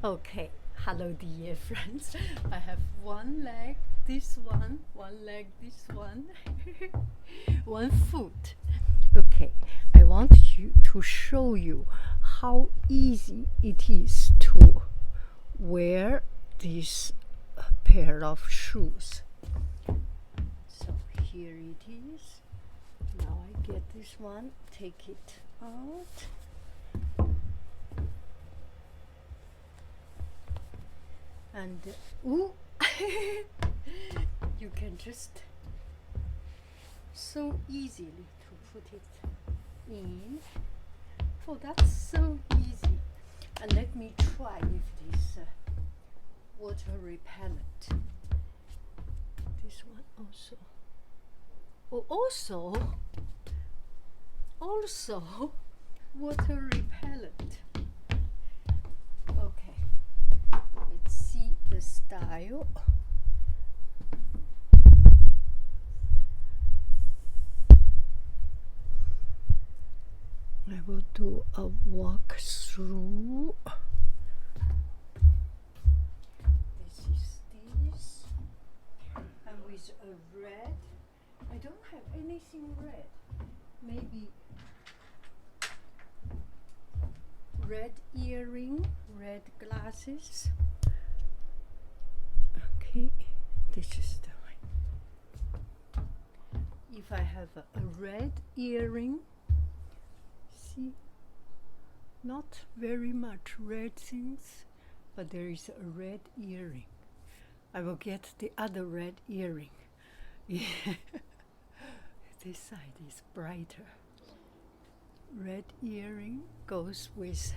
Okay, hello dear friends. I have one leg, this one leg, this one, one foot. Okay, I want you to show you how easy it is to wear this pair of shoes. So here it is. Now I get this one, take it out. And ooh, you can just so easily to put it in. Oh, that's so easy. And let me try if this water repellent. This one also. Oh, also water repellent. Okay. Let's see the style. I will do a walkthrough. This is this. And with a red. I don't have anything red. Maybe red earring, red glasses. Okay, this is the one. If I have a red earring, see, not very much red things, but there is a red earring. I will get the other red earring. Yeah. This side is brighter. Red earring goes with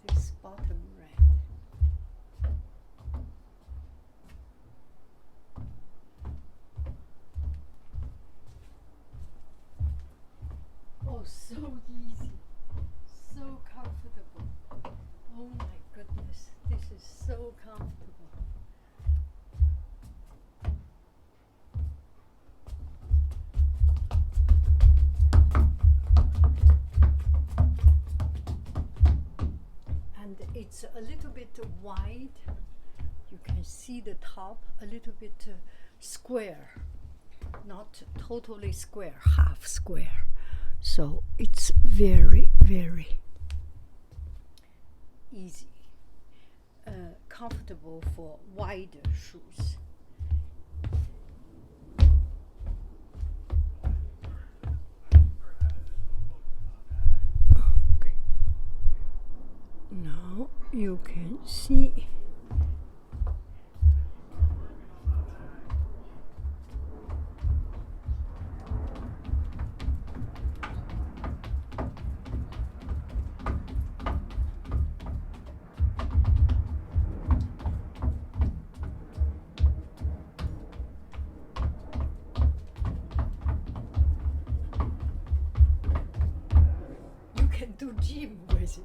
this bottom red. Oh, so easy, so comfortable. Oh my goodness, this is so comfortable. And it's a little bit wide. You can see the top a little bit square, not totally square, half square. So it's very, very easy, comfortable for wider shoes. Okay. Now you can see. You can do gym with it.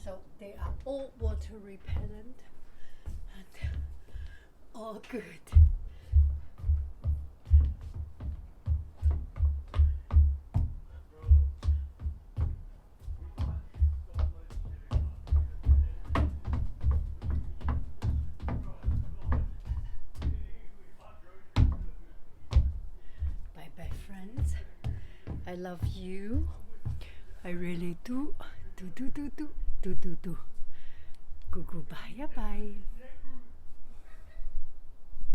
So they are all water repellent and all good. Bye bye, friends. I love you. I really do. Do. Goodbye, bye.